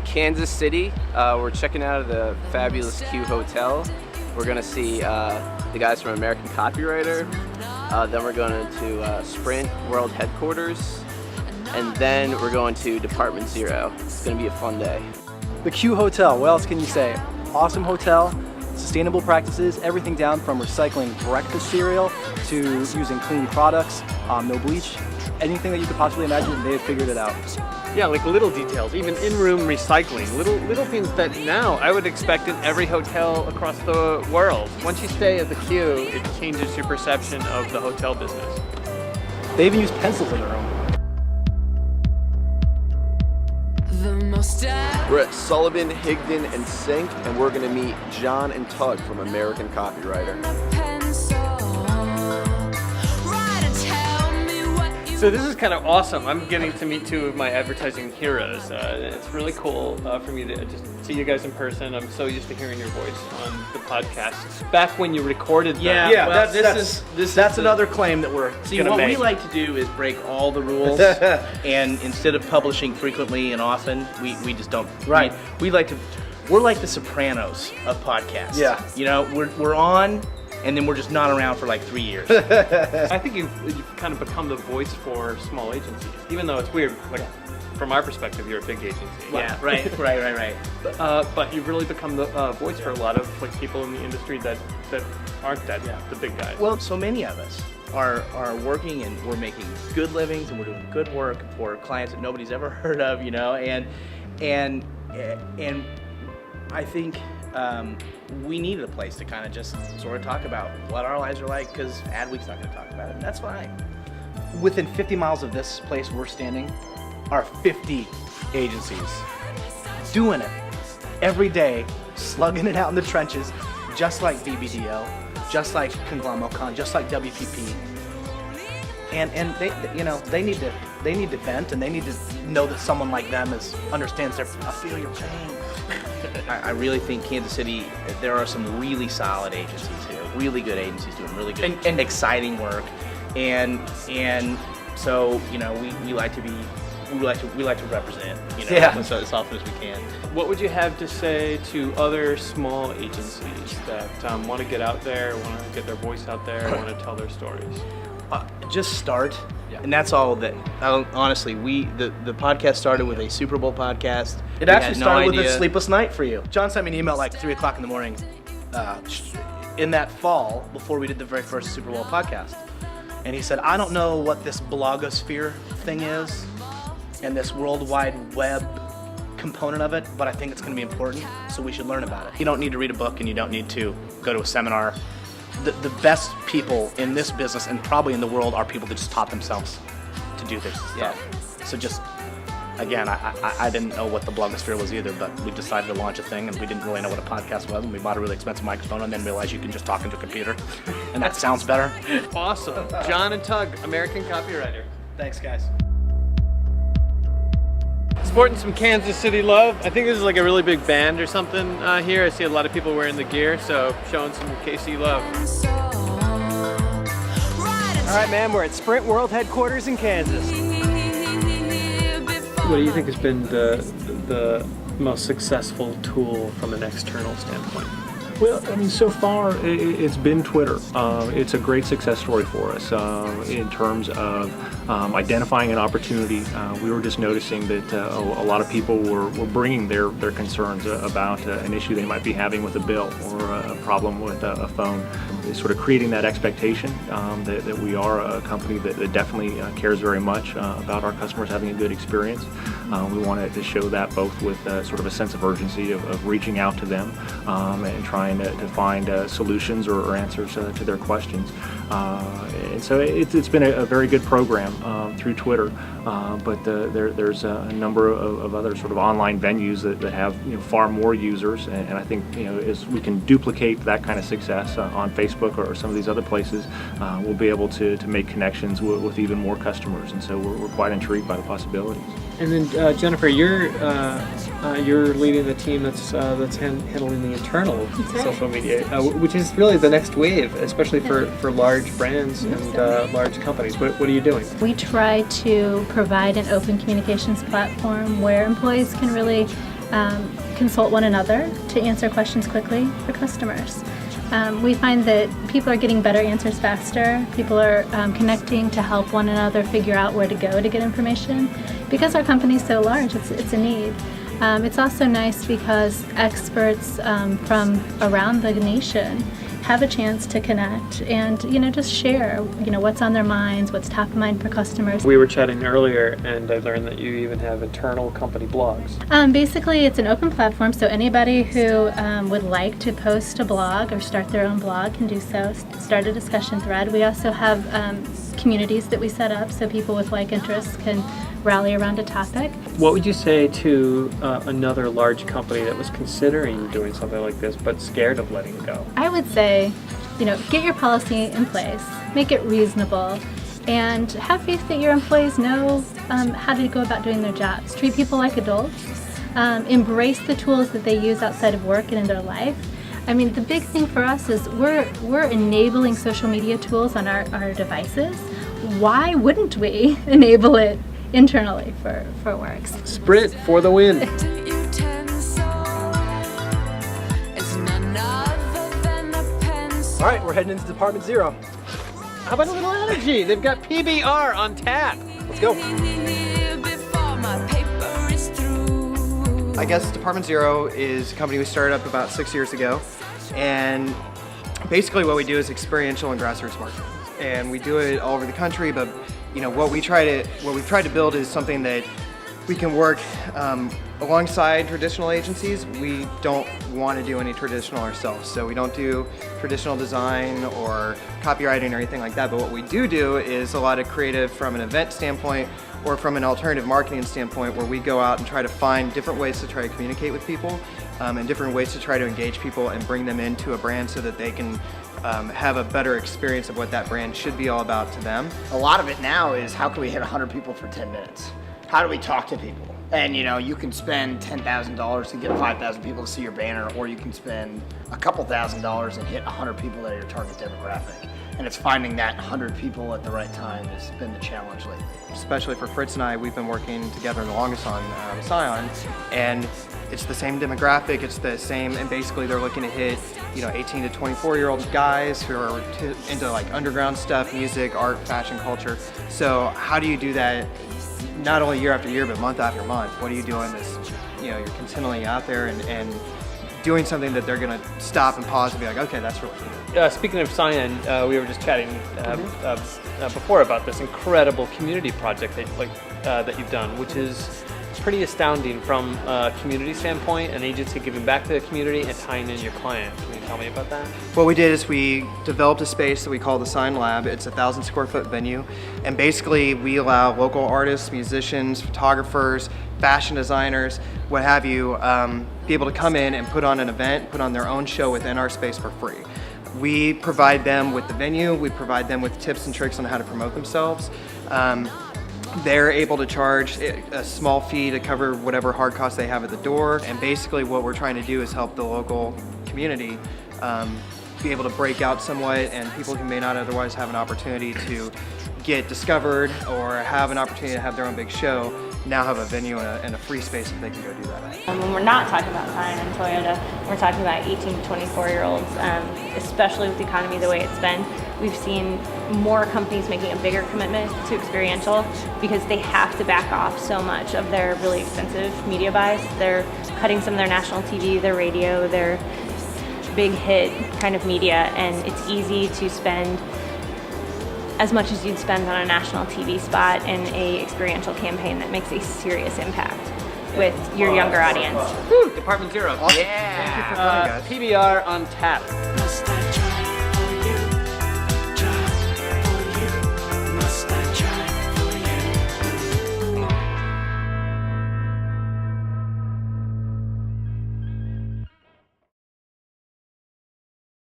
Kansas City. We're checking out the fabulous Q Hotel. We're going to see the guys from American Copywriter. Then we're going to Sprint World Headquarters. And then we're going to Department Zero. It's going to be a fun day. The Q Hotel, what else can you say? Awesome hotel, sustainable practices, everything down from recycling breakfast cereal to using clean products, no bleach. Anything that you could possibly imagine, they have figured it out. Yeah, like little details, even in-room recycling, little things that now I would expect in every hotel across the world. Once you stay at the Q, it changes your perception of the hotel business. They even use pencils in their own. We're at Sullivan, Higdon, and Sink, and we're going to meet John and Tug from American Copywriter. So this is kind of awesome. I'm getting to meet two of my advertising heroes. It's really cool for me to just see you guys in person. I'm so used to hearing your voice on the podcast. Back when you recorded them. Yeah, well, that's another claim that we're See, gonna what make. we like to do is break all the rules, and instead of publishing frequently and often, we just don't. Right. We're like the Sopranos of podcasts. Yeah. You know, we're on, and then we're just not around for like 3 years. I think you've kind of become the voice for small agencies, even though it's weird. Like from our perspective, you're a big agency. Yeah. Right. But you've really become the voice for a lot of like people in the industry that aren't the big guys. Well, so many of us are working, and we're making good livings, and we're doing good work for clients that nobody's ever heard of, you know, and I think we needed a place to kind of just sort of talk about what our lives are like, because Adweek's not going to talk about it, and that's fine. Within 50 miles of this place we're standing are 50 agencies doing it every day, slugging it out in the trenches, just like BBDO, just like Conglomerate, just like WPP. And they need to vent, and they need to know that someone like them understands I feel your pain. I really think Kansas City, there are some really solid agencies here, really good agencies doing really good and exciting work, and so we like to represent, as often as we can. What would you have to say to other small agencies that want to get out there, want to get their voice out there, want to tell their stories? Just start, and that's all that. Honestly, the podcast started with a Super Bowl podcast. It actually started with a sleepless night for you. John sent me an email at like 3 o'clock in the morning in that fall before we did the very first Super Bowl podcast. And he said, I don't know what this blogosphere thing is and this World Wide Web component of it, but I think it's going to be important, so we should learn about it. You don't need to read a book, and you don't need to go to a seminar. The best people in this business, and probably in the world, are people that just taught themselves to do this stuff. Yeah. So just, again, I didn't know what the blogosphere was either, but we decided to launch a thing, and we didn't really know what a podcast was, and we bought a really expensive microphone, and then realized you can just talk into a computer, and that sounds better. Awesome. John and Tug, American Copywriter. Thanks, guys. Sporting some Kansas City love. I think this is like a really big band or something here. I see a lot of people wearing the gear, so showing some KC love. All right, man, we're at Sprint World Headquarters in Kansas. What do you think has been the most successful tool from an external standpoint? Well, I mean, so far it's been Twitter. It's a great success story for us in terms of identifying an opportunity. We were just noticing that a lot of people were bringing their concerns about an issue they might be having with a bill or a problem with a phone. Sort of creating that expectation that we are a company that definitely cares very much about our customers having a good experience. We wanted to show that both with sort of a sense of urgency of reaching out to them and trying to find solutions or answers to their questions. And so it's been a very good program through Twitter, but there's a number of other sort of online venues that have far more users, and I think as we can duplicate that kind of success on Facebook or some of these other places, we'll be able to make connections with even more customers, and so we're quite intrigued by the possibilities. And then Jennifer, you're leading the team that's handling the internal social media, which is really the next wave, especially for large brands and large companies. What are you doing? We try to provide an open communications platform where employees can really consult one another to answer questions quickly for customers. We find that people are getting better answers faster. People are connecting to help one another figure out where to go to get information. Because our company is so large, it's a need. It's also nice because experts from around the nation have a chance to connect and just share what's on their minds, what's top of mind for customers. We were chatting earlier, and I learned that you even have internal company blogs. Basically, it's an open platform, so anybody who would like to post a blog or start their own blog can do so. Start a discussion thread. We also have communities that we set up so people with like interests can rally around a topic. What would you say to another large company that was considering doing something like this but scared of letting it go? I would say, get your policy in place, make it reasonable, and have faith that your employees know how to go about doing their jobs. Treat people like adults. Embrace the tools that they use outside of work and in their life. I mean, the big thing for us is we're enabling social media tools on our devices. Why wouldn't we enable it internally for work? Sprint for the win. All right, we're heading into Department Zero. How about a little energy? They've got PBR on tap. Let's go. I guess Department Zero is a company we started up about 6 years ago, and basically what we do is experiential and grassroots marketing, and we do it all over the country. But what we've tried to build is something that we can work alongside traditional agencies. We don't want to do any traditional ourselves, so we don't do traditional design or copywriting or anything like that. But what we do is a lot of creative from an event standpoint or from an alternative marketing standpoint, where we go out and try to find different ways to try to communicate with people and different ways to try to engage people and bring them into a brand so that they can have a better experience of what that brand should be all about to them. A lot of it now is how can we hit 100 people for 10 minutes? How do we talk to people? And you can spend $10,000 to get 5,000 people to see your banner, or you can spend a couple $1,000s and hit 100 people that are your target demographic. And it's finding that 100 people at the right time has been the challenge lately. Especially for Fritz and I, we've been working together the longest on Scion, and it's the same demographic, it's the same, and basically they're looking to hit 18 to 24-year-old guys who are into like underground stuff, music, art, fashion, culture. So how do you do that not only year after year, but month after month? What are you doing this, you're continually out there and doing something that they're gonna stop and pause and be like, okay, that's really cool. Speaking of Scion, we were just chatting before about this incredible community project that you've done, which is pretty astounding from a community standpoint, an agency giving back to the community and tying in your client. Can you tell me about that? What we did is we developed a space that we call the Sign Lab. It's a 1,000 square foot venue, and basically we allow local artists, musicians, photographers, fashion designers, what have you, be able to come in and put on an event, put on their own show within our space for free. We provide them with the venue, we provide them with tips and tricks on how to promote themselves. They're able to charge a small fee to cover whatever hard costs they have at the door, and basically what we're trying to do is help the local community be able to break out somewhat, and people who may not otherwise have an opportunity to get discovered or have an opportunity to have their own big show now have a venue and a free space that they can go do that at. When we're not talking about Scion and Toyota, we're talking about 18 to 24-year-olds, especially with the economy the way it's been. We've seen more companies making a bigger commitment to experiential because they have to back off so much of their really expensive media buys. They're cutting some of their national TV, their radio, their big hit kind of media, and it's easy to spend as much as you'd spend on a national TV spot in a experiential campaign that makes a serious impact with your younger audience. Woo, Department Zero. Awesome. Yeah. Thank you for coming, guys. PBR on tap.